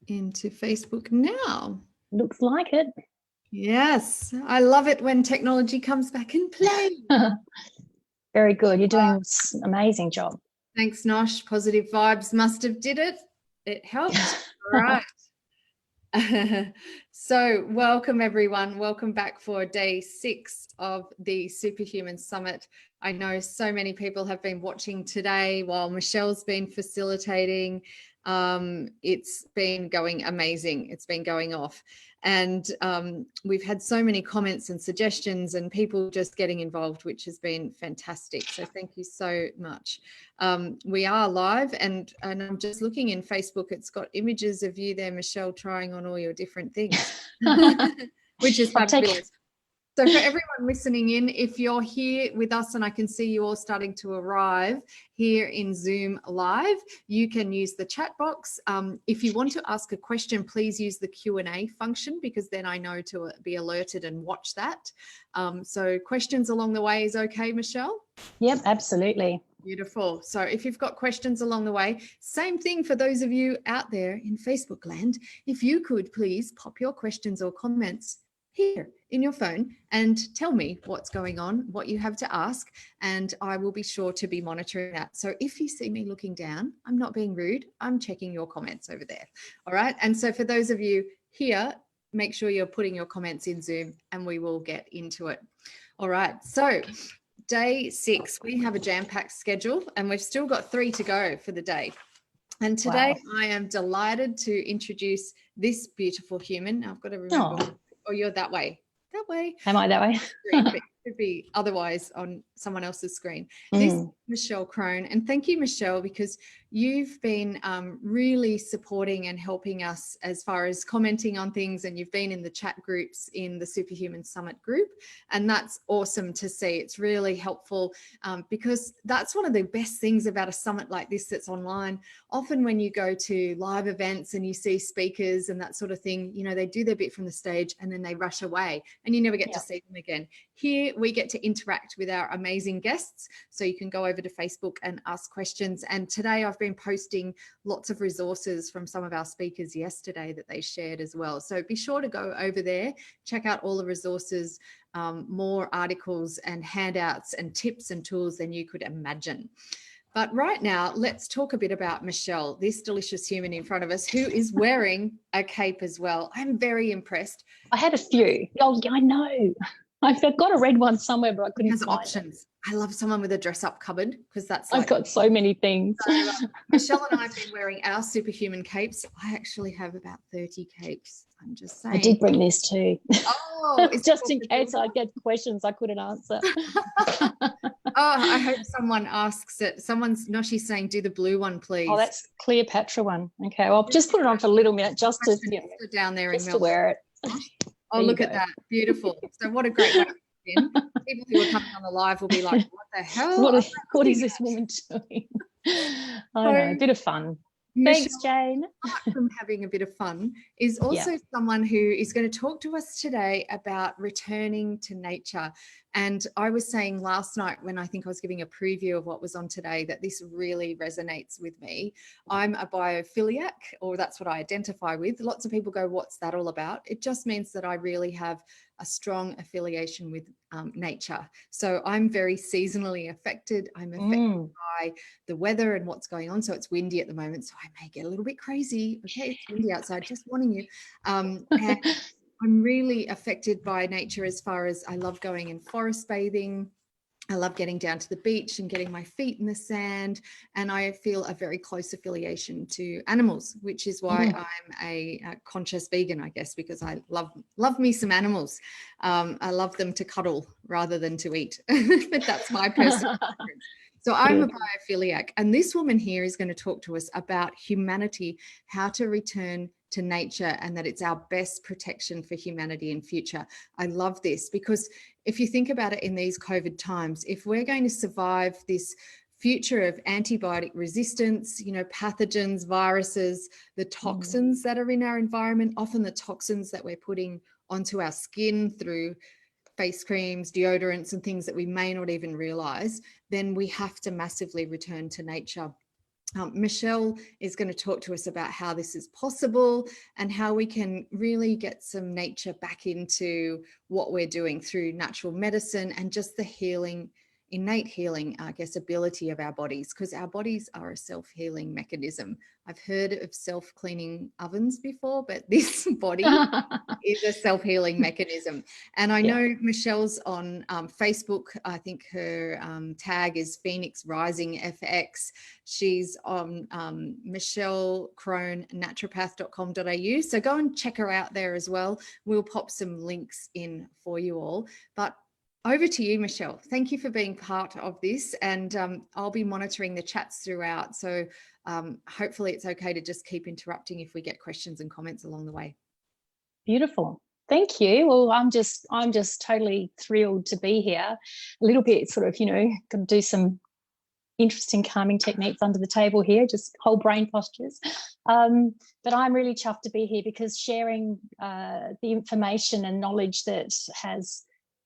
into Facebook now. Looks like it. Yes, I love it when technology comes back in play. Very good. You're doing an amazing job. Thanks, Nosh. Positive vibes must have did it. It helped. All right. So welcome everyone. Welcome back for day 6 of the SuperHuman Summit. I know so many people have been watching today while Michelle's been facilitating. It's been going amazing. It's been going off. And we've had so many comments and suggestions and people just getting involved, which has been fantastic. So thank you so much. We are live and I'm just looking in Facebook. It's got images of you there, Michelle, trying on all your different things, which is fabulous. So for everyone listening in, if you're here with us and I can see you all starting to arrive here in Zoom Live, you can use the chat box. If you want to ask a question, please use the Q&A function because then I know to be alerted and watch that. So questions along the way is okay, Michelle? Yep, absolutely. Beautiful. So if you've got questions along the way, same thing for those of you out there in Facebook land. If you could please pop your questions or comments here in your phone and tell me what's going on, what you have to ask, and I will be sure to be monitoring that. So if you see me looking down, I'm not being rude, I'm checking your comments over there. All right. And so for those of you here, make sure you're putting your comments in Zoom and we will get into it. All right. So day 6, we have a jam-packed schedule and we've still got 3 to go for the day. And today I am delighted to introduce this beautiful human. Now I've got to remember. Oh, you're that way. That way. Am I that way? It could be otherwise on someone else's screen. This is Michelle Crone. And thank you, Michelle, because you've been really supporting and helping us as far as commenting on things, and you've been in the chat groups in the SuperHuman Summit group. And that's awesome to see. It's really helpful because that's one of the best things about a summit like this that's online. Often when you go to live events and you see speakers and that sort of thing, you know, they do their bit from the stage and then they rush away and you never get to see them again. Here we get to interact with our amazing guests. So you can go over to Facebook and ask questions. And today I've been posting lots of resources from some of our speakers yesterday that they shared as well. So be sure to go over there, check out all the resources, more articles and handouts and tips and tools than you could imagine. But right now, let's talk a bit about Michelle, this delicious human in front of us who is wearing a cape as well. I'm very impressed. I had a few. Oh, yeah, I know. I've got a red one somewhere, but I couldn't find options. It. I love someone with a dress-up cupboard because that's I've got so many things. So, Michelle and I have been wearing our SuperHuman capes. I actually have about 30 capes. I'm just saying. I did bring this too. Oh, it's just in case I get questions I couldn't answer. I hope someone asks it. She's saying, do the blue one, please. Oh, that's Cleopatra one. Okay, well, I'll just put it on for a little minute just to, down there just to wear it. Oh, look at that. Beautiful. So what a great way to begin. People who are coming on the live will be like, what the hell? What is this woman doing? I know, a bit of fun. Thanks, Jane. Apart from having a bit of fun, is also someone who is going to talk to us today about returning to nature. And I was saying last night when I think I was giving a preview of what was on today that this really resonates with me. I'm a biophiliac, or that's what I identify with. Lots of people go, what's that all about? It just means that I really have a strong affiliation with nature. So I'm very seasonally affected. I'm affected by the weather and what's going on. So it's windy at the moment, so I may get a little bit crazy. Okay, it's windy outside, just warning you. And I'm really affected by nature as far as I love going and forest bathing. I love getting down to the beach and getting my feet in the sand, and I feel a very close affiliation to animals, which is why I'm a conscious vegan, I guess, because I love me some animals. I love them to cuddle rather than to eat, but that's my personal preference. So I'm a biophiliac, and this woman here is going to talk to us about humanity, how to return to nature, and that it's our best protection for humanity in future. I love this because if you think about it in these COVID times, if we're going to survive this future of antibiotic resistance, you know, pathogens, viruses, the toxins that are in our environment, often the toxins that we're putting onto our skin through face creams, deodorants and things that we may not even realize, then we have to massively return to nature. Michelle is going to talk to us about how this is possible and how we can really get some nature back into what we're doing through natural medicine and just the healing, innate healing, I guess, ability of our bodies, because our bodies are a self-healing mechanism. I've heard of self-cleaning ovens before, but this body is a self-healing mechanism. And I know Michelle's on Facebook. I think her tag is Phoenix Rising FX. She's on Michelle Crone, naturopath.com.au. So go and check her out there as well. We'll pop some links in for you all. But over to you, Michelle. Thank you for being part of this. And I'll be monitoring the chats throughout. So hopefully it's okay to just keep interrupting if we get questions and comments along the way. Beautiful. Thank you. Well, I'm just totally thrilled to be here. A little bit sort of, going to do some interesting calming techniques under the table here, just whole brain postures. But I'm really chuffed to be here because sharing the information and knowledge that has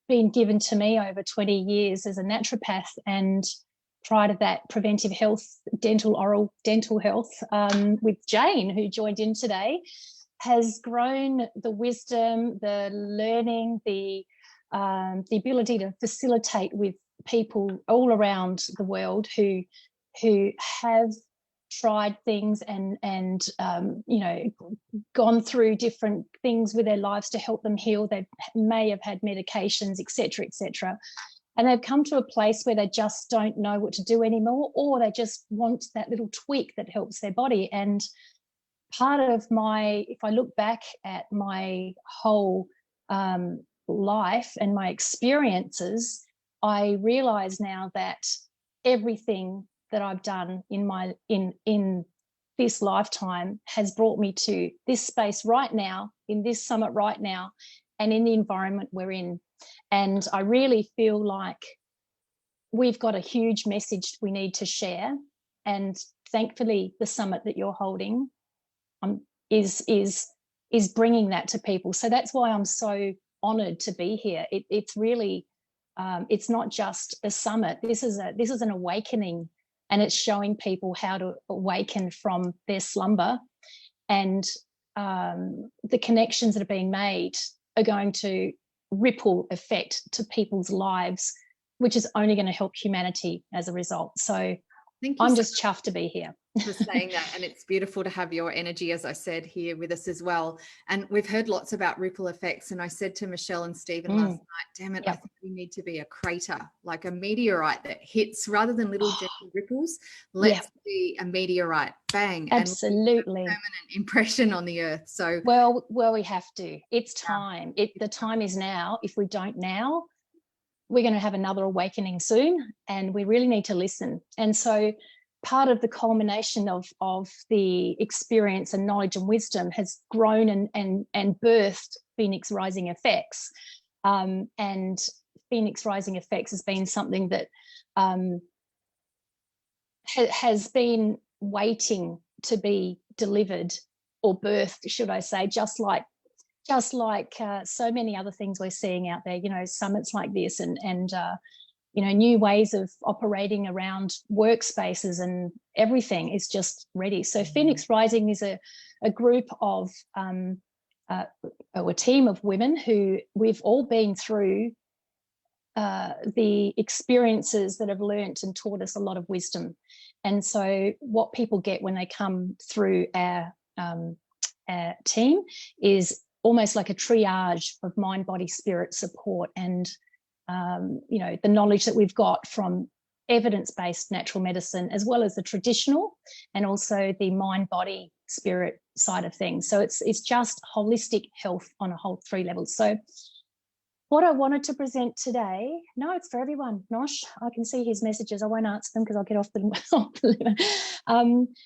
been given to me over 20 years as a naturopath, and prior to that, preventive health, oral dental health, with Jane, who joined in today, has grown the wisdom, the learning, the ability to facilitate with people all around the world who have tried things and gone through different things with their lives to help them heal. They may have had medications, etc., and they've come to a place where they just don't know what to do anymore, or they just want that little tweak that helps their body. And part of if I look back at my whole life and my experiences, I realize now that everything that I've done in this lifetime has brought me to this space right now, in this summit right now, and in the environment we're in. And I really feel like we've got a huge message we need to share. And thankfully, the summit that you're holding is bringing that to people. So that's why I'm so honoured to be here. It's really it's not just a summit. This is an awakening, and it's showing people how to awaken from their slumber, and the connections that are being made are going to ripple effect to people's lives, which is only going to help humanity as a result. So I'm just chuffed to be here. For saying that, and it's beautiful to have your energy, as I said, here with us as well. And we've heard lots about ripple effects, and I said to Michelle and Stephen last night, damn it, I think we need to be a crater, like a meteorite that hits rather than little gentle ripples. Let's be a meteorite, bang, absolutely, and permanent impression on the earth. So well we have to. It's time. The time is now. If we don't now, we're going to have another awakening soon, and we really need to listen. And so part of the culmination of the experience and knowledge and wisdom has grown and birthed Phoenix Rising Effects. And Phoenix Rising Effects has been something that has been waiting to be delivered, or birthed, should I say, just like so many other things we're seeing out there, summits like this and new ways of operating around workspaces, and everything is just ready. So Phoenix Rising is a group of a team of women who we've all been through the experiences that have learnt and taught us a lot of wisdom. And so what people get when they come through our team is almost like a triage of mind, body, spirit support, and the knowledge that we've got from evidence-based natural medicine, as well as the traditional, and also the mind, body, spirit side of things. So it's just holistic health on a whole 3 levels. So what I wanted to present today, no, it's for everyone. Nosh, I can see his messages. I won't answer them because I'll get off the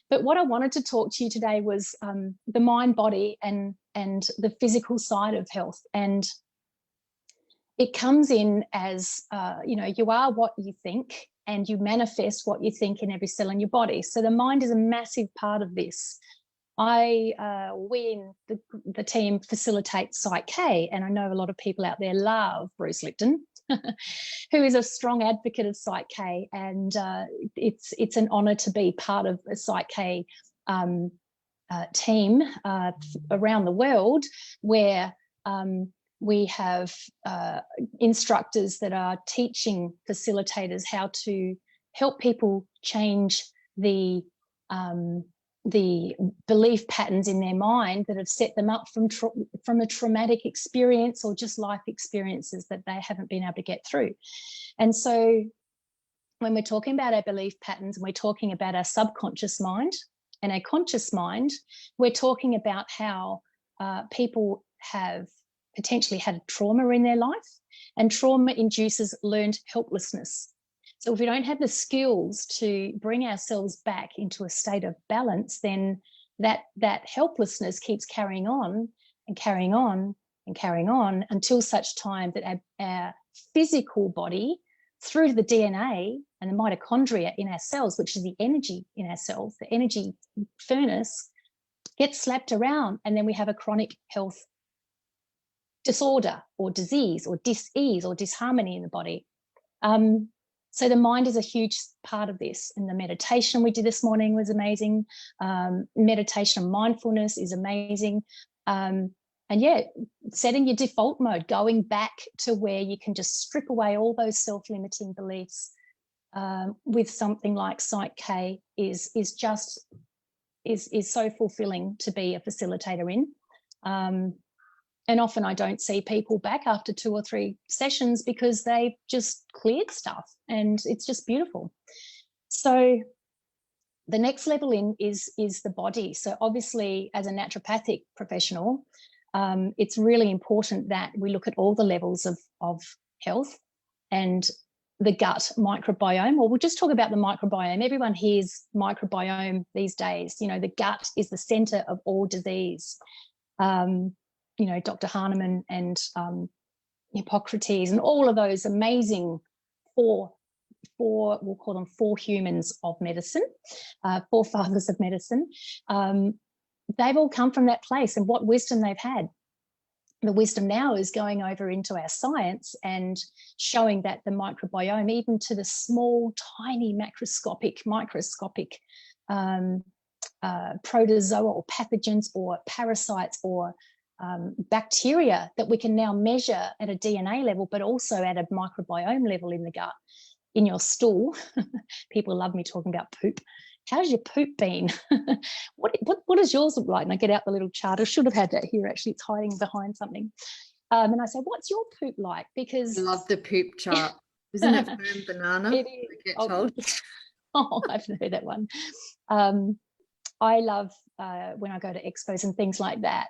but what I wanted to talk to you today was the mind, body, and the physical side of health. And it comes in as, you are what you think, and you manifest what you think in every cell in your body. So the mind is a massive part of this. We in the team facilitate Psych K, and I know a lot of people out there love Bruce Lipton. who is a strong advocate of Psych K, and it's an honour to be part of a Psych K team around the world, where we have instructors that are teaching facilitators how to help people change the belief patterns in their mind that have set them up from a traumatic experience or just life experiences that they haven't been able to get through. And so when we're talking about our belief patterns and we're talking about our subconscious mind and our conscious mind, we're talking about how people have potentially had trauma in their life, and trauma induces learned helplessness. So if we don't have the skills to bring ourselves back into a state of balance, then that helplessness keeps carrying on and carrying on and carrying on until such time that our physical body, through to the DNA and the mitochondria in our cells, which is the energy in our cells, the energy furnace, gets slapped around, and then we have a chronic health disorder or disease or dis-ease or disharmony in the body. So the mind is a huge part of this, and the meditation we did this morning was amazing. Meditation and mindfulness is amazing. And yeah, setting your default mode, going back to where you can just strip away all those self-limiting beliefs with something like Psych K is so fulfilling to be a facilitator in. And often I don't see people back after 2 or 3 sessions because they've just cleared stuff, and it's just beautiful. So the next level in is the body. So obviously, as a naturopathic professional, it's really important that we look at all the levels of health, and the gut microbiome, or we'll just talk about the microbiome. Everyone hears microbiome these days. You know, the gut is the center of all disease. You know, Dr. Hahnemann and Hippocrates and all of those amazing we'll call them four humans of medicine, forefathers of medicine. They've all come from that place, and what wisdom they've had. The wisdom now is going over into our science and showing that the microbiome, even to the small, tiny, microscopic protozoa or pathogens or parasites or bacteria that we can now measure at a DNA level, but also at a microbiome level in the gut, in your stool. People love me talking about poop. How's your poop been? What does yours look like? And I get out the little chart. I should have had that here. Actually, it's hiding behind something. And I say, what's your poop like? Because I love the poop chart. Isn't it firm banana? It is. I get told. Oh, I've heard that one. I love when I go to expos and things like that.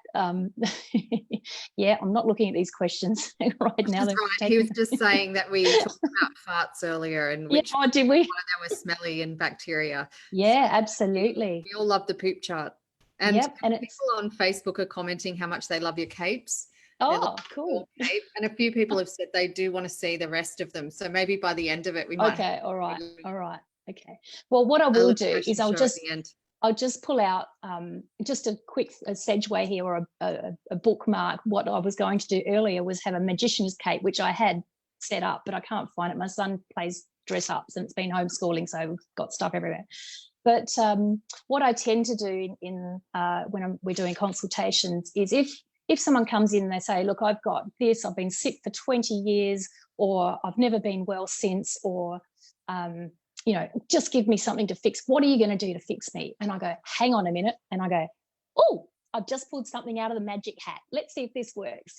Yeah, I'm not looking at these questions right now. Right. He was just saying that we talked about farts earlier and which did we? They were smelly and bacteria. Yeah, absolutely. We all love the poop chart. And people on Facebook are commenting how much they love your capes. Oh, cool. Cape. And a few people have said they do want to see the rest of them. So maybe by the end of it, we might. Okay, all right. Okay. Well, what I will do is I'll just pull out just a quick segue here, or a bookmark. What I was going to do earlier was have a magician's cape, which I had set up, but I can't find it. My son plays dress ups and it's been homeschooling, so we've got stuff everywhere. But what I tend to do in when we're doing consultations is if someone comes in and they say, look, I've got this, I've been sick for 20 years, or I've never been well since, or just give me something to fix. What are you going to do to fix me? And I go, hang on a minute. And I go, oh, I've just pulled something out of the magic hat. Let's see if this works,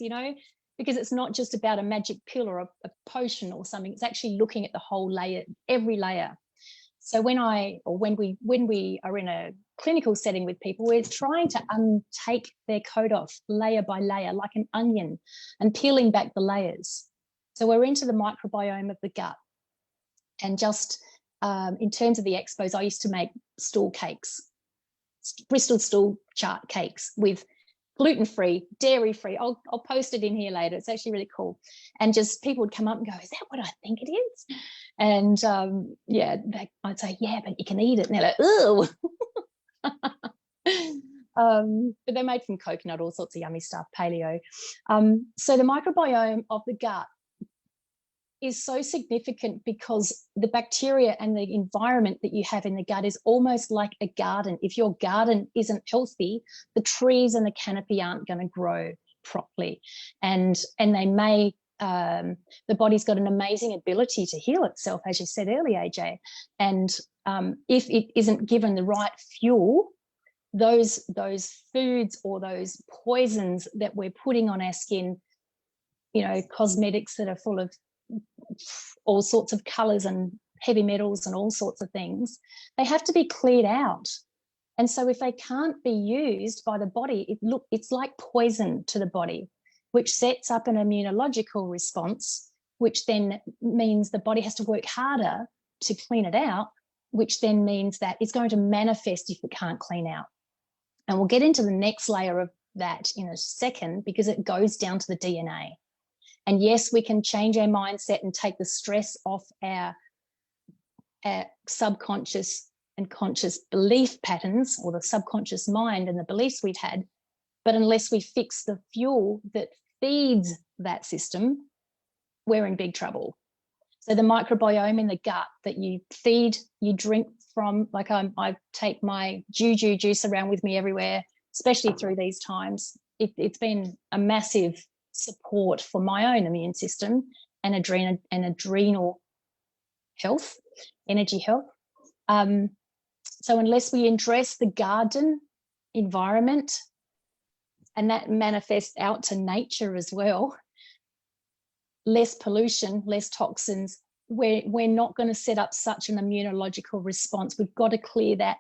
because it's not just about a magic pill or a potion or something. It's actually looking at the whole layer, every layer. So when we are in a clinical setting with people, we're trying to take their coat off layer by layer, like an onion, and peeling back the layers. So we're into the microbiome of the gut. And just in terms of the expos, I used to make stool cakes, Bristol stool chart cakes with gluten-free, dairy-free. I'll post it in here later. It's actually really cool. And just people would come up and go, is that what I think it is? And I'd say, yeah, but you can eat it. And they're like, ooh. But they're made from coconut, all sorts of yummy stuff, paleo. So the microbiome of the gut is so significant because the bacteria and the environment that you have in the gut is almost like a garden. If your garden isn't healthy, the trees and the canopy aren't going to grow properly, and they may the body's got an amazing ability to heal itself, as you said earlier, AJ, and if it isn't given the right fuel, those foods or those poisons that we're putting on our skin, you know, cosmetics that are full of all sorts of colors and heavy metals and all sorts of things, they have to be cleared out. And so if they can't be used by the body, it's like poison to the body, which sets up an immunological response, which then means the body has to work harder to clean it out, which then means that it's going to manifest if it can't clean out. And we'll get into the next layer of that in a second, because it goes down to the DNA. And yes, we can change our mindset and take the stress off our subconscious and conscious belief patterns, or the subconscious mind and the beliefs we've had. But unless we fix the fuel that feeds that system, we're in big trouble. So the microbiome in the gut that you feed, you drink from, like I take my Juju Juice around with me everywhere, especially through these times. It's been a massive support for my own immune system and adrenal health, energy health. So unless we address the garden environment, and that manifests out to nature as well, less pollution, less toxins, we're not going to set up such an immunological response. We've got to clear that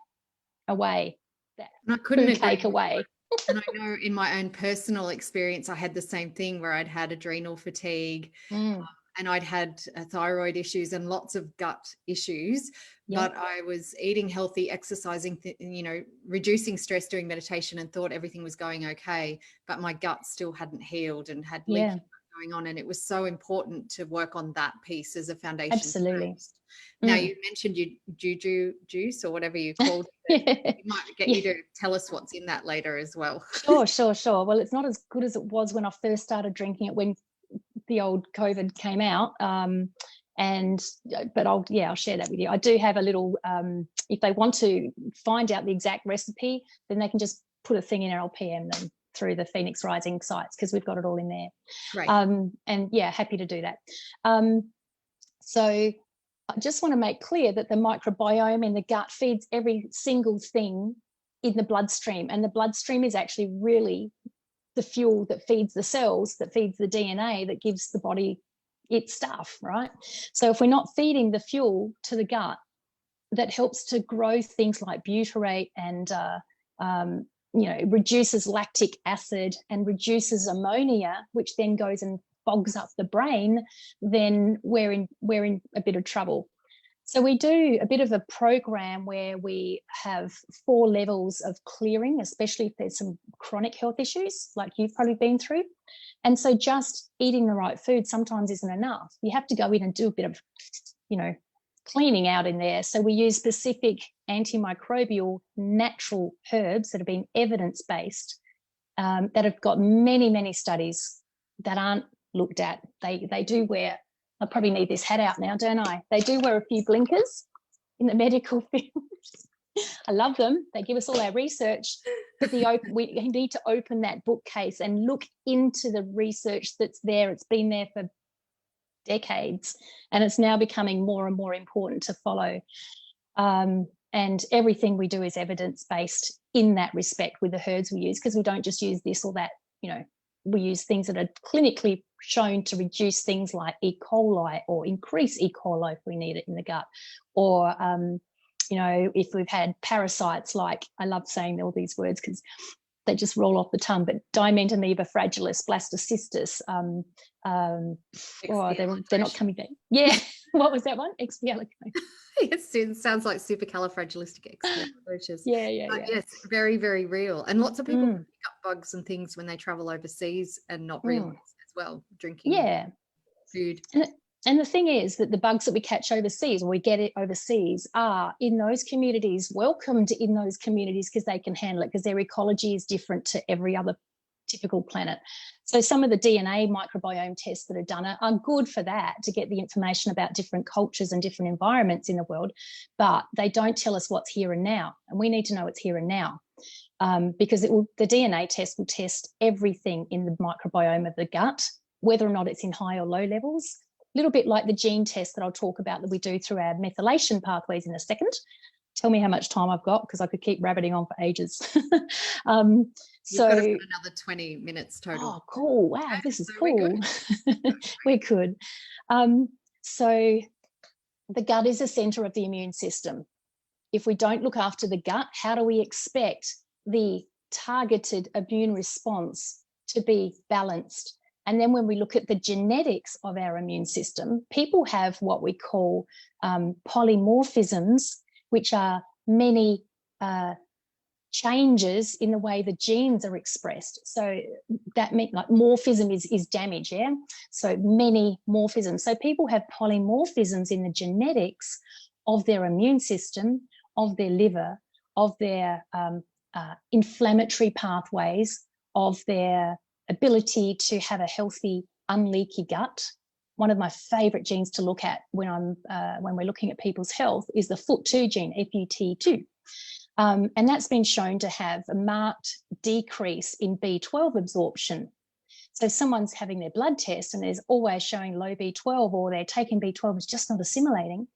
away, that food cake away. And I know in my own personal experience, I had the same thing where I'd had adrenal fatigue and I'd had thyroid issues and lots of gut issues, but I was eating healthy, exercising, reducing stress, doing meditation, and thought everything was going okay, but my gut still hadn't healed and had leaking going on. And it was so important to work on that piece as a foundation. Absolutely. First. Now, you mentioned your Juju Juice or whatever you called it. It might get you to tell us what's in that later as well. Sure. Well, it's not as good as it was when I first started drinking it, when the old COVID came out. But I'll share that with you. I do have a little, if they want to find out the exact recipe, then they can just put a thing in, and I'll PM them through the Phoenix Rising sites, because we've got it all in there. Right. And happy to do that. So I just want to make clear that the microbiome in the gut feeds every single thing in the bloodstream, and the bloodstream is actually really the fuel that feeds the cells, that feeds the DNA, that gives the body its stuff, right? So if we're not feeding the fuel to the gut that helps to grow things like butyrate and reduces lactic acid and reduces ammonia, which then goes and fogs up the brain, then we're in a bit of trouble. So we do a bit of a program where we have 4 levels of clearing, especially if there's some chronic health issues like you've probably been through. And so just eating the right food sometimes isn't enough. You have to go in and do a bit of, cleaning out in there. So we use specific antimicrobial natural herbs that have been evidence-based, that have got many, many studies that aren't looked at. They do wear, I probably need this hat out now, don't I? They do wear a few blinkers in the medical field. I love them. They give us all our research, but we need to open that bookcase and look into the research that's there. It's been there for decades, and it's now becoming more and more important to follow. And everything we do is evidence-based in that respect with the herbs we use, because we don't just use this or that, we use things that are clinically shown to reduce things like E. coli or increase E. coli if we need it in the gut, or if we've had parasites like, I love saying all these words because they just roll off the tongue, but Dimentomoeba fragilis, blastocystis, they're not coming back. Yeah, what was that one? Expialidocious. Yes, it sounds like supercalifragilisticexpialidocious. Yeah. Yes, very, very real. And lots of people pick up bugs and things when they travel overseas and not realize as well, drinking food. And the thing is that the bugs that we catch overseas, or we get it overseas, are in those communities, welcomed in those communities, because they can handle it, because their ecology is different to every other typical planet. So some of the DNA microbiome tests that are done are good for that, to get the information about different cultures and different environments in the world, but they don't tell us what's here and now. And we need to know what's here and now, because the DNA test will test everything in the microbiome of the gut, whether or not it's in high or low levels. A little bit like the gene test that I'll talk about that we do through our methylation pathways in a second. Tell me how much time I've got, because I could keep rabbiting on for ages. You've got another 20 minutes total. Oh, cool. Wow, this is cool. We're good. So the gut is the center of the immune system. If we don't look after the gut, how do we expect the targeted immune response to be balanced? And then when we look at the genetics of our immune system, people have what we call polymorphisms, which are many changes in the way the genes are expressed. So that means like morphism is damage, yeah? So many morphisms. So people have polymorphisms in the genetics of their immune system, of their liver, of their inflammatory pathways, of their ability to have a healthy, unleaky gut. One of my favourite genes to look at when we're looking at people's health is the FUT2 gene, FUT2. And that's been shown to have a marked decrease in B12 absorption. So someone's having their blood test and there's always showing low B12, or they're taking B12, it's just not assimilating.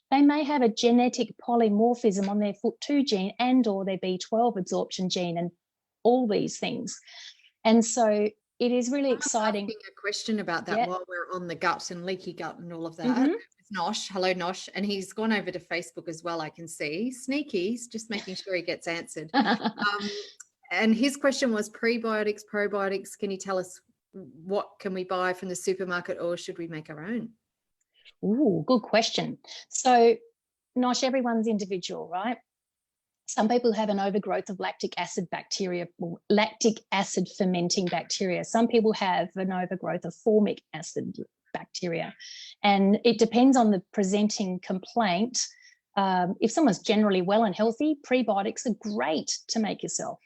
They may have a genetic polymorphism on their FUT2 gene and or their B12 absorption gene and all these things. And so it is really exciting. Asking a question about that while we're on the gut and leaky gut and all of that. Mm-hmm. It's Nosh. Hello, Nosh. And he's gone over to Facebook as well, I can see. Sneaky's just making sure he gets answered. And his question was prebiotics, probiotics. Can you tell us what can we buy from the supermarket, or should we make our own? Ooh, good question. So, Nosh, everyone's individual, right? Some people have an overgrowth of lactic acid bacteria, or lactic acid fermenting bacteria. Some people have an overgrowth of formic acid bacteria. And it depends on the presenting complaint. If someone's generally well and healthy, prebiotics are great to make yourself.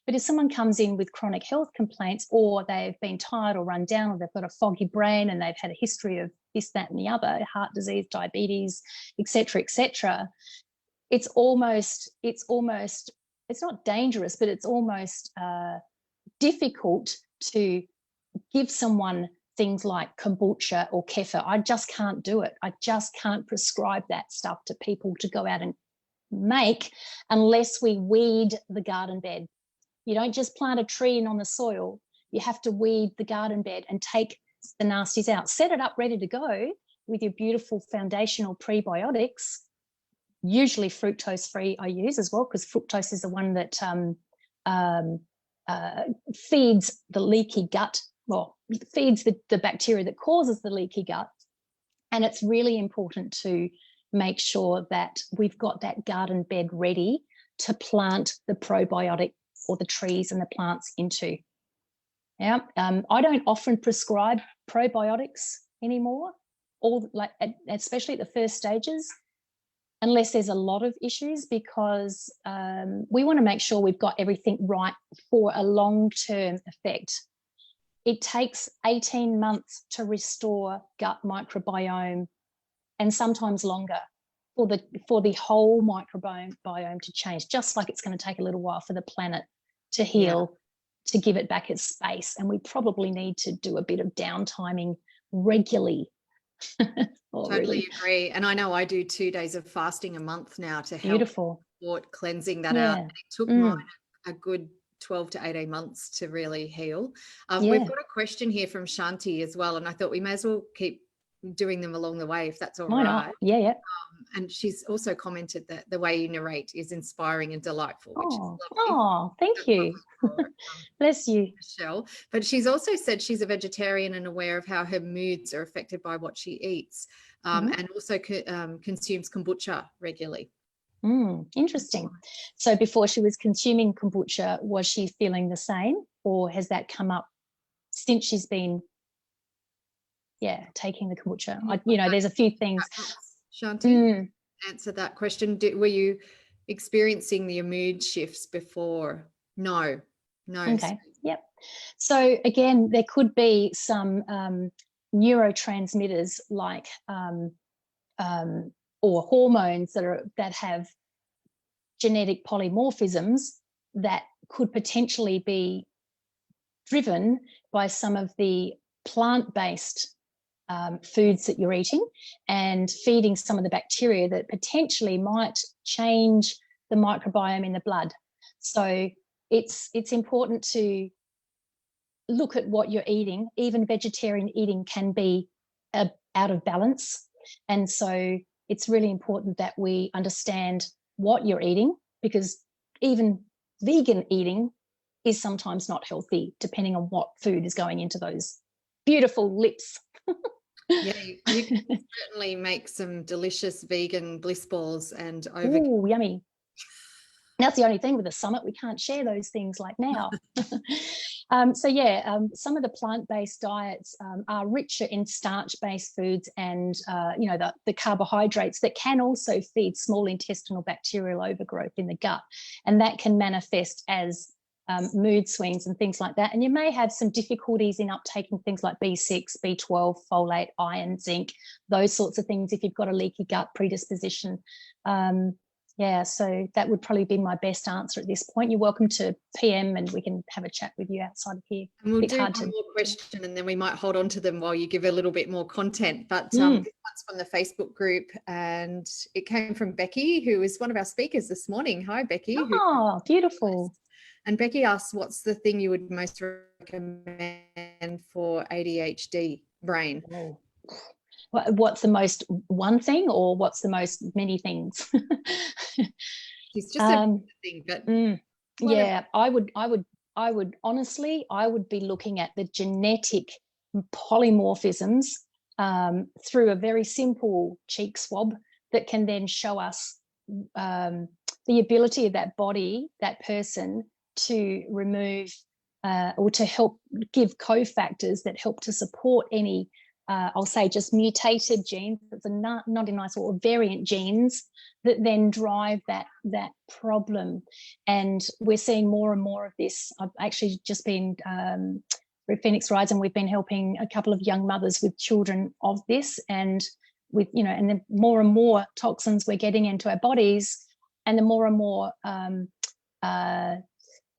But if someone comes in with chronic health complaints, or they've been tired or run down, or they've got a foggy brain and they've had a history of this, that, and the other, heart disease, diabetes, etc., it's not dangerous, but it's almost difficult to give someone things like kombucha or kefir. I just can't do it. I just can't prescribe that stuff to people to go out and make unless we weed the garden bed. You don't just plant a tree in on the soil. You have to weed the garden bed and take the nasties out. Set it up ready to go with your beautiful foundational prebiotics. Usually fructose-free I use as well, because fructose is the one that feeds the leaky gut, well, feeds the bacteria that causes the leaky gut. And it's really important to make sure that we've got that garden bed ready to plant the probiotic or the trees and the plants into. Yeah, I don't often prescribe probiotics anymore, especially at the first stages, unless there's a lot of issues, because we want to make sure we've got everything right for a long-term effect. It takes 18 months to restore gut microbiome, and sometimes longer for the whole microbiome to change, just like it's going to take a little while for the planet to heal, to give it back its space. And we probably need to do a bit of downtiming regularly. Totally agree. And I know I do 2 days of fasting a month now to help support cleansing that out. And it took mine a good 12 to 18 months to really heal. We've got a question here from Shanti as well, and I thought we may as well keep doing them along the way, if that's all right. Not? Yeah. And she's also commented that the way you narrate is inspiring and delightful, which is lovely. Oh, thank you. Bless you, Michelle. But she's also said she's a vegetarian and aware of how her moods are affected by what she eats, and also consumes kombucha regularly. Interesting. So before she was consuming kombucha, was she feeling the same, or has that come up since she's been taking the kombucha? There's a few things. Shanti, answer that question. Were you experiencing the mood shifts before? No. Okay. Yep. So again, there could be some neurotransmitters like or hormones that have genetic polymorphisms that could potentially be driven by some of the plant-based foods that you're eating and feeding some of the bacteria that potentially might change the microbiome in the blood. So it's important to look at what you're eating. Even vegetarian eating can be out of balance. And so it's really important that we understand what you're eating, because even vegan eating is sometimes not healthy, depending on what food is going into those beautiful lips. Yeah, you can certainly make some delicious vegan bliss balls and over. Ooh, yummy. That's the only thing with the summit, we can't share those things like now. Some of the plant-based diets are richer in starch-based foods and the carbohydrates that can also feed small intestinal bacterial overgrowth in the gut, and that can manifest as mood swings and things like that. And you may have some difficulties in uptaking things like B6, B12, folate, iron, zinc, those sorts of things if you've got a leaky gut predisposition. So that would probably be my best answer at this point. You're welcome to PM and we can have a chat with you outside of here. And we'll do one more question and then we might hold on to them while you give a little bit more content. But this one's from the Facebook group and it came from Becky, who is one of our speakers this morning. Hi, Becky. Oh, beautiful. And Becky asks, what's the thing you would most recommend for ADHD brain? Oh. What's the most one thing or what's the most many things? It's just a thing, but I would honestly, I would be looking at the genetic polymorphisms through a very simple cheek swab that can then show us the ability of that body, that person, to remove or to help give cofactors that help to support any I'll say just mutated genes, it's not a nice or variant genes that then drive that problem. And we're seeing more and more of this. I've actually just been with Phoenix Rising, we've been helping a couple of young mothers with children of this, and with and then more and more toxins we're getting into our bodies, and the more and more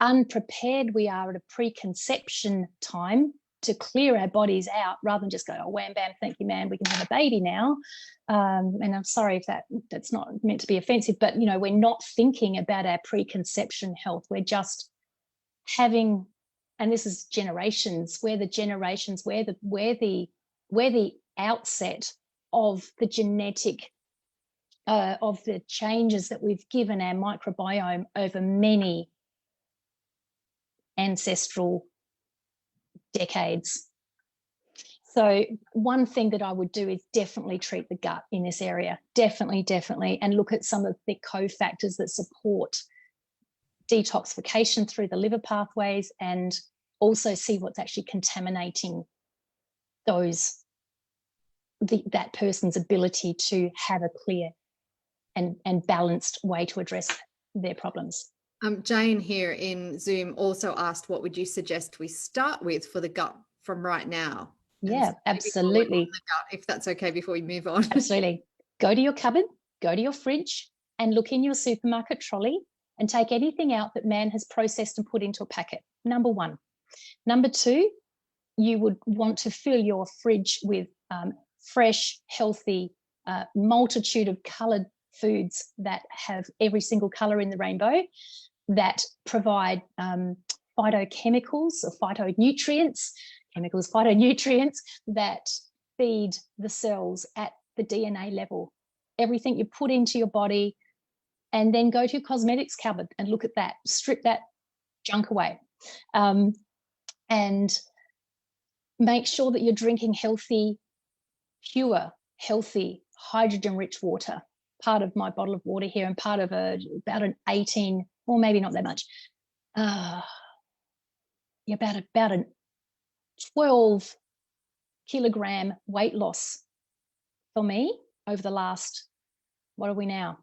unprepared we are at a preconception time to clear our bodies out, rather than just go, oh, wham, bam, thank you, man, we can have a baby now. And I'm sorry if that's not meant to be offensive, but, we're not thinking about our preconception health. We're just having, and this is generations, we're the outset of the genetic, of the changes that we've given our microbiome over many ancestral decades. So one thing that I would do is definitely treat the gut in this area, definitely, and look at some of the cofactors that support detoxification through the liver pathways, and also see what's actually contaminating that person's ability to have a clear and balanced way to address their problems. Jane here in Zoom also asked, what would you suggest we start with for the gut from right now? Yeah, absolutely. If that's okay, before we move on. Absolutely. Go to your cupboard, go to your fridge, and look in your supermarket trolley and take anything out that man has processed and put into a packet. Number one. Number two, you would want to fill your fridge with fresh, healthy, multitude of coloured foods that have every single colour in the rainbow, that provide phytochemicals or phytonutrients that feed the cells at the DNA level. Everything you put into your body, and then go to your cosmetics cupboard and look at that, strip that junk away, and make sure that you're drinking healthy, pure, healthy, hydrogen-rich water. Part of my bottle of water here, and part of about an 18, or maybe not that much, about a 12 kilogram weight loss for me over the last, what are we now?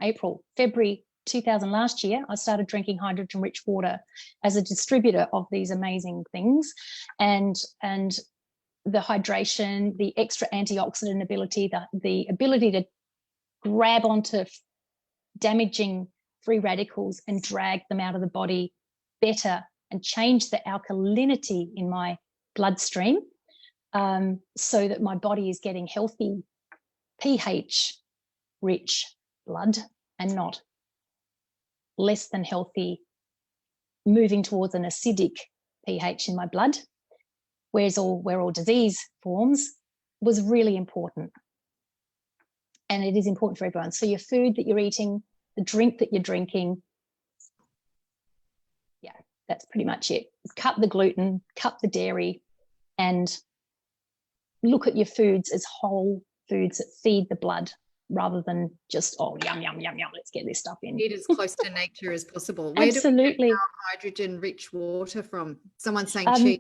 April, February 2000 last year, I started drinking hydrogen-rich water as a distributor of these amazing things, and the hydration, the extra antioxidant ability, the ability to grab onto damaging free radicals and drag them out of the body better, and change the alkalinity in my bloodstream, so that my body is getting healthy pH-rich blood and not less than healthy, moving towards an acidic pH in my blood, where all disease forms, was really important. And it is important for everyone. So your food that you're eating, the drink that you're drinking, yeah, that's pretty much it. Cut the gluten, cut the dairy, and look at your foods as whole foods that feed the blood, rather than just, oh, yum, yum, yum, yum, let's get this stuff in. Eat as close to nature as possible. Where Absolutely. do we get our hydrogen-rich water from? Someone's saying cheese.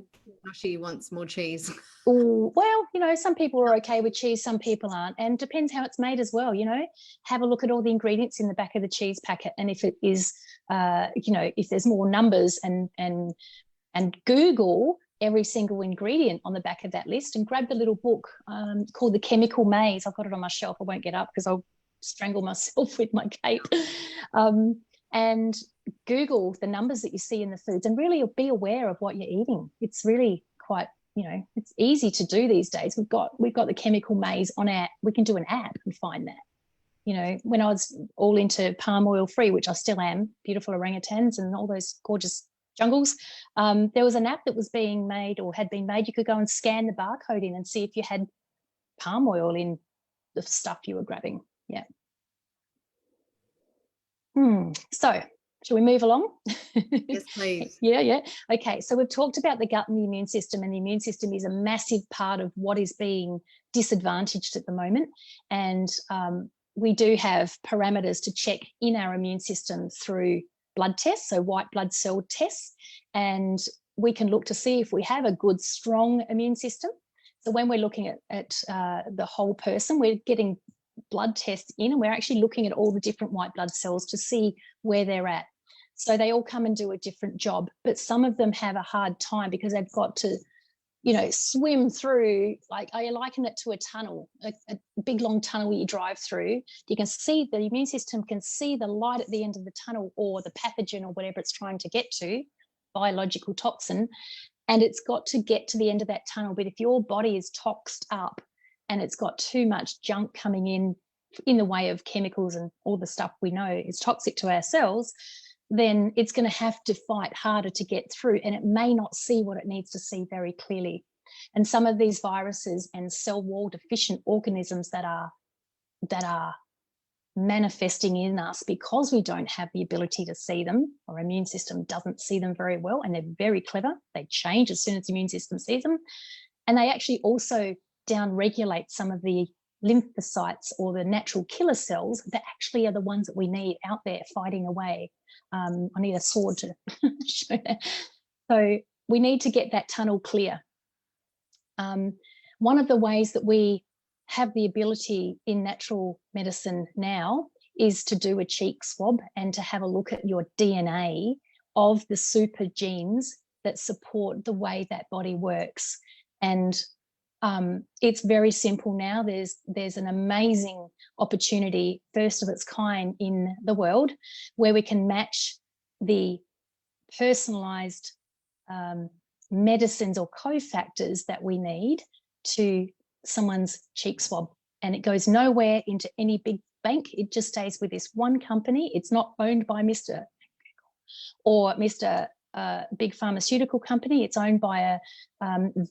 She wants more cheese. Ooh, well, you know, some people are okay with cheese, some people aren't, and depends how it's made as well. You know, have a look at all the ingredients in the back of the cheese packet, and if it is, you know, if there's more numbers, and Google every single ingredient on the back of that list, and grab the little book called The Chemical Maze. I've got it on my shelf. I won't get up because I'll strangle myself with my cape. And Google the numbers that you see in the foods, and really be aware of what you're eating. It's really quite, you know, it's easy to do these days. We've got the Chemical Maze on our, we can do an app and find that. You know, when I was all into palm oil free, which I still am, beautiful orangutans and all those gorgeous jungles, there was an app that was being made, or had been made. You could go and scan the barcode in and see if you had palm oil in the stuff you were grabbing. Yeah. So shall we move along? Yes, please. Yeah. Okay, so we've talked about the gut and the immune system, and the immune system is a massive part of what is being disadvantaged at the moment. And we do have parameters to check in our immune system through blood tests, so white blood cell tests, and we can look to see if we have a good, strong immune system. So when we're looking at the whole person, we're getting blood tests in, and we're actually looking at all the different white blood cells to see where they're at. So they all come and do a different job, but some of them have a hard time because they've got to, you know, swim through, like I liken it to a tunnel, a big long tunnel you drive through. You can see, the immune system can see the light at the end of the tunnel, or the pathogen or whatever it's trying to get to, biological toxin, and it's got to get to the end of that tunnel. But if your body is toxed up and it's got too much junk coming in the way of chemicals and all the stuff we know is toxic to our cells, then it's going to have to fight harder to get through, and it may not see what it needs to see very clearly. And some of these viruses and cell wall deficient organisms that are manifesting in us because we don't have the ability to see them, our immune system doesn't see them very well, and they're very clever. They change as soon as the immune system sees them, and they actually also down-regulate some of the lymphocytes, or the natural killer cells that actually are the ones that we need out there fighting away. I need a sword to show that. So we need to get that tunnel clear. One of the ways that we have the ability in natural medicine now is to do a cheek swab and to have a look at your DNA of the super genes that support the way that body works. And it's very simple now. There's an amazing opportunity, first of its kind in the world, where we can match the personalized medicines or cofactors that we need to someone's cheek swab. And it goes nowhere into any big bank. It just stays with this one company. It's not owned by Mr. or Mr. Big pharmaceutical company. It's owned by a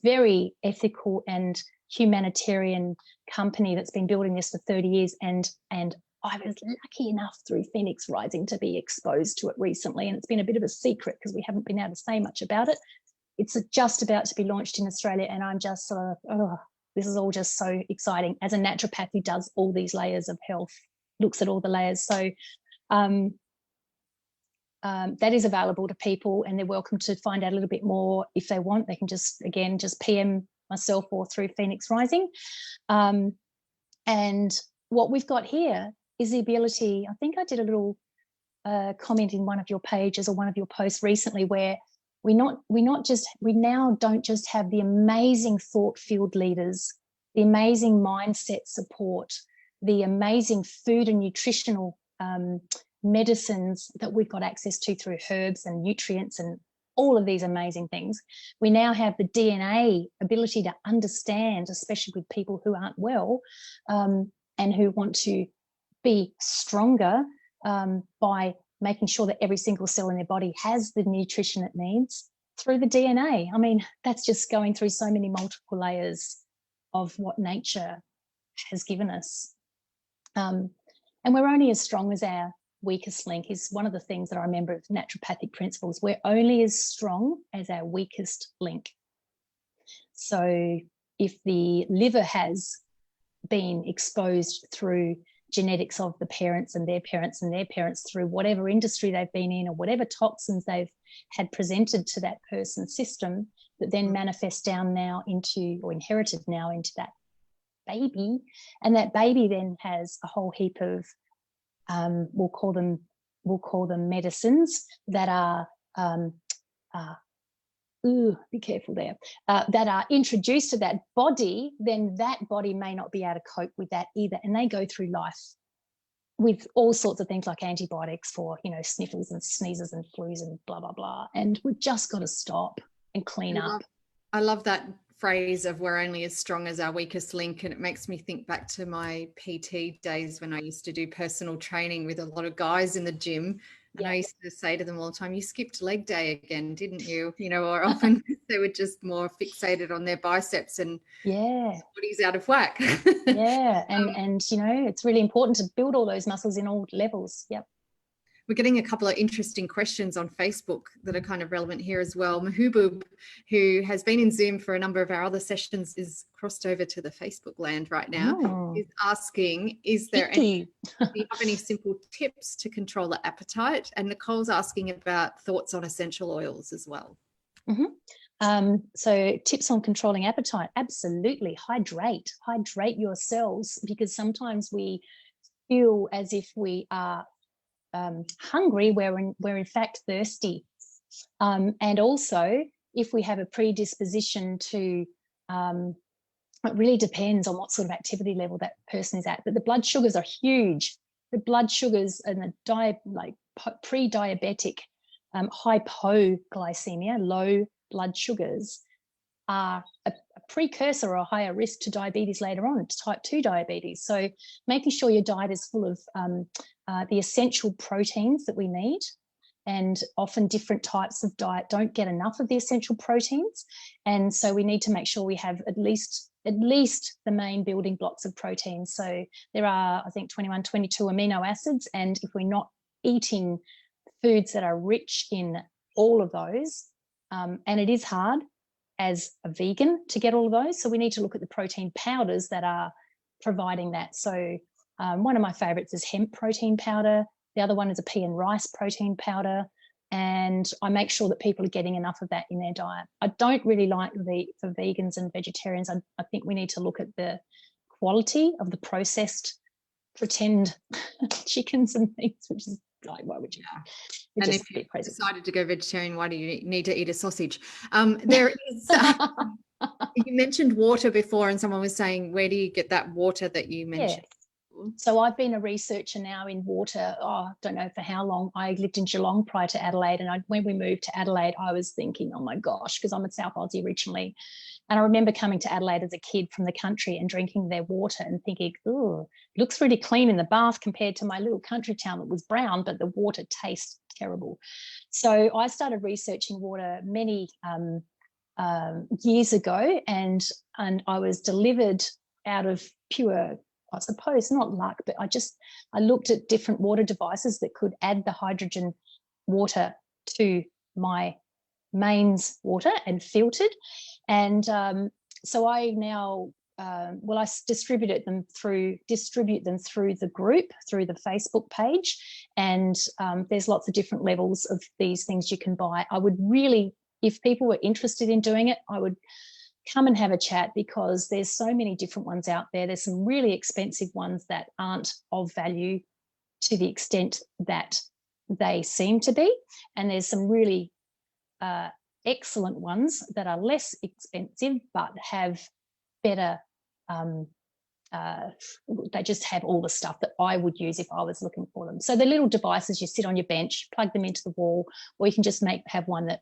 very ethical and humanitarian company that's been building this for 30 years. And I was lucky enough through Phoenix Rising to be exposed to it recently. And it's been a bit of a secret because we haven't been able to say much about it. It's just about to be launched in Australia. And I'm just sort of, oh, this is all just so exciting. As a naturopath who does all these layers of health, looks at all the layers. So that is available to people, and they're welcome to find out a little bit more if they want. They can just PM myself or through Phoenix Rising. And what we've got here is the ability, I think I did a little a comment in one of your pages or one of your posts recently where we now don't just have the amazing thought-filled leaders, the amazing mindset support, the amazing food and nutritional medicines that we've got access to through herbs and nutrients and all of these amazing things. We now have the DNA ability to understand, especially with people who aren't well and who want to be stronger by making sure that every single cell in their body has the nutrition it needs through the DNA. I mean, that's just going through so many multiple layers of what nature has given us. And we're only as strong as our weakest link is one of the things that I remember of naturopathic principles. We're only as strong as our weakest link. So if the liver has been exposed through genetics of the parents and their parents and their parents through whatever industry they've been in or whatever toxins they've had presented to that person's system that then manifest down now into, or inherited now into that baby, and that baby then has a whole heap of we'll call them medicines that are be careful there, that are introduced to that body, then that body may not be able to cope with that either. And they go through life with all sorts of things like antibiotics for, sniffles and sneezes and flus and blah, blah, blah. And we've just got to stop and clean up. I love that phrase of we're only as strong as our weakest link. And it makes me think back to my PT days when I used to do personal training with a lot of guys in the gym. And I used to say to them all the time, you skipped leg day again, didn't you? Or often they were just more fixated on their biceps and body's out of whack. And it's really important to build all those muscles in all levels. Yep. We're getting a couple of interesting questions on Facebook that are kind of relevant here as well. Mahubub, who has been in Zoom for a number of our other sessions, is crossed over to the Facebook land right now. Is asking, do you have any simple tips to control the appetite? And Nicole's asking about thoughts on essential oils as well. So tips on controlling appetite, absolutely. Hydrate your cells, because sometimes we feel as if we are hungry, we're in fact thirsty, and also if we have a predisposition to it really depends on what sort of activity level that person is at, but the blood sugars are huge. The blood sugars and the pre-diabetic hypoglycemia, low blood sugars, are a precursor or a higher risk to diabetes later on, to type 2 diabetes. So making sure your diet is full of the essential proteins that we need, and often different types of diet don't get enough of the essential proteins, and so we need to make sure we have at least the main building blocks of protein. So there are, I think, 21, 22 amino acids, and if we're not eating foods that are rich in all of those, and it is hard as a vegan to get all of those, so we need to look at the protein powders that are providing that. So one of my favorites is hemp protein powder. The other one is a pea and rice protein powder. And I make sure that people are getting enough of that in their diet. I don't really like for vegans and vegetarians, I think we need to look at the quality of the processed pretend chickens and things, which is like, why would you? And if you decided to go vegetarian, why do you need to eat a sausage? There is, you mentioned water before, and someone was saying, where do you get that water that you mentioned? So I've been a researcher now in water, don't know for how long. I lived in Geelong prior to Adelaide, and when we moved to Adelaide, I was thinking, oh my gosh, because I'm a South Aussie originally. And I remember coming to Adelaide as a kid from the country and drinking their water and thinking, oh, it looks really clean in the bath compared to my little country town that was brown, but the water tastes terrible. So I started researching water many years ago, and I was delivered out of pure, I suppose, not luck, but I looked at different water devices that could add the hydrogen water to my mains water and filtered. And so I now, I distribute them through the group, through the Facebook page. And there's lots of different levels of these things you can buy. I would really, if people were interested in doing it, I would come and have a chat, because there's so many different ones out there. There's some really expensive ones that aren't of value to the extent that they seem to be, and there's some really excellent ones that are less expensive but have better they just have all the stuff that I would use if I was looking for them. So the little devices, you sit on your bench, plug them into the wall, or you can just have one that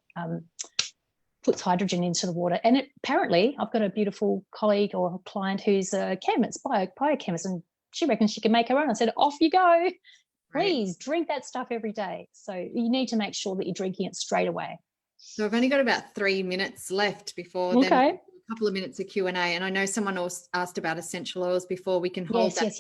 puts hydrogen into the water. And apparently I've got a beautiful colleague or client who's a chemist, biochemist, and she reckons she can make her own. I said, off you go. Please drink that stuff every day. So you need to make sure that you're drinking it straight away. So I've only got about 3 minutes left before then a couple of minutes of Q&A. And I know someone else asked about essential oils before. We can hold that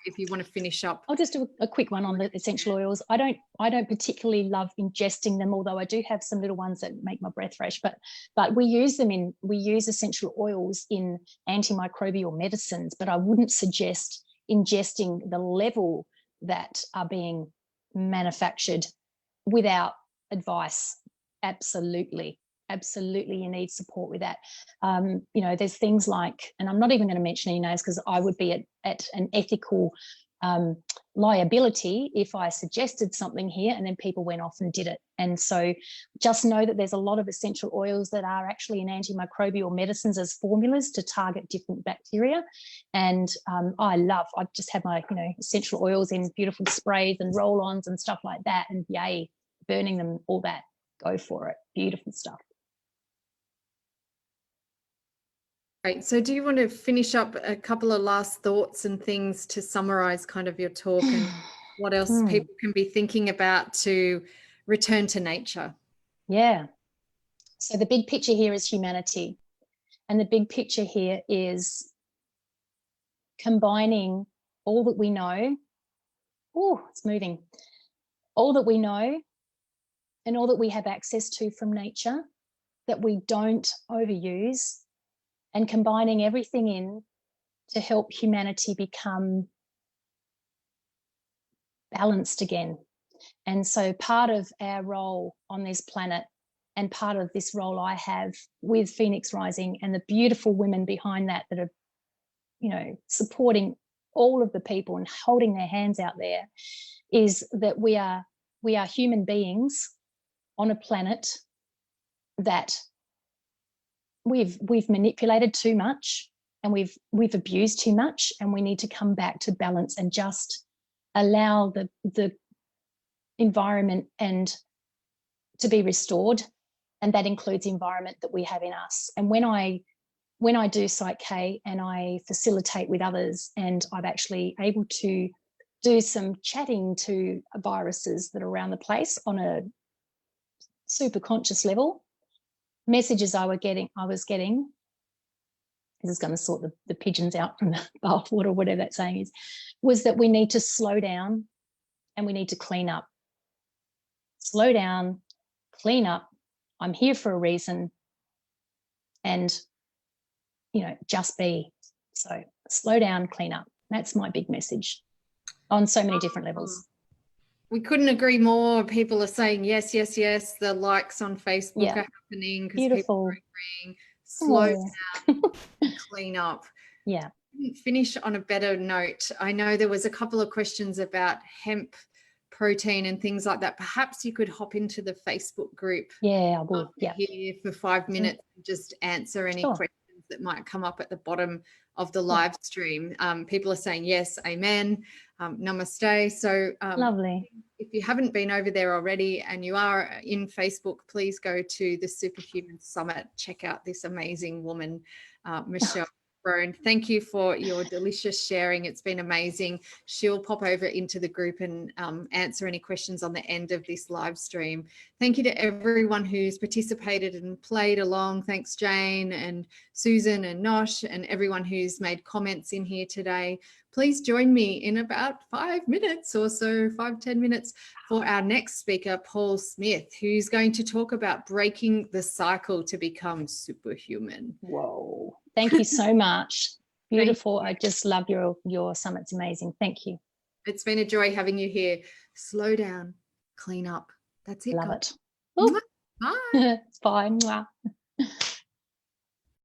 if you want to finish up. I'll just do a quick one on the essential oils. I don't particularly love ingesting them, although I do have some little ones that make my breath fresh. But we use essential oils in antimicrobial medicines, but I wouldn't suggest ingesting the level that are being manufactured without advice. Absolutely you need support with that. There's things like, and I'm not even going to mention any names because I would be at an ethical liability if I suggested something here and then people went off and did it. And so just know that there's a lot of essential oils that are actually in antimicrobial medicines as formulas to target different bacteria. And I just have my essential oils in beautiful sprays and roll-ons and stuff like that, and yay, burning them, all that, go for it. Beautiful stuff. Great. So do you want to finish up a couple of last thoughts and things to summarize kind of your talk and what else people can be thinking about to return to nature? Yeah. So the big picture here is humanity. And the big picture here is combining all that we know. Oh, it's moving. All that we know and all that we have access to from nature that we don't overuse, and combining everything in to help humanity become balanced again. And so part of our role on this planet, and part of this role I have with Phoenix Rising and the beautiful women behind that are, supporting all of the people and holding their hands out there, is that we are human beings on a planet that we've manipulated too much, and we've abused too much, and we need to come back to balance and just allow the environment and to be restored, and that includes the environment that we have in us. And when I do Psych K and I facilitate with others, and I'm actually able to do some chatting to viruses that are around the place on a super conscious level, messages I was getting, this is going to sort the pigeons out from the bathwater or whatever that saying is, was that we need to slow down and we need to clean up. Slow down, clean up. I'm here for a reason, and just be. So slow down, clean up. That's my big message on so many different levels. We couldn't agree more. People are saying yes, yes, yes. The likes on Facebook are happening because people are agreeing. Slow down, clean up. Yeah. Finish on a better note. I know there was a couple of questions about hemp protein and things like that. Perhaps you could hop into the Facebook group. Yeah, I will. Yeah. Here for 5 minutes and just answer any questions that might come up at the bottom of the live stream. People are saying yes, amen, namaste. So lovely. If you haven't been over there already and you are in Facebook, please go to the Superhuman Summit. Check out this amazing woman, Michelle Crone. Thank you for your delicious sharing. It's been amazing. She'll pop over into the group and answer any questions on the end of this live stream. Thank you to everyone who's participated and played along. Thanks, Jane and Susan and Nosh and everyone who's made comments in here today. Please join me in about 5 minutes or so, 5-10 minutes, for our next speaker, Paul Smith, who's going to talk about breaking the cycle to become superhuman. Whoa. Thank you so much. Beautiful. I just love your summit's amazing. Thank you. It's been a joy having you here. Slow down, clean up. That's it. Love it. Bye. It's fine. Wow.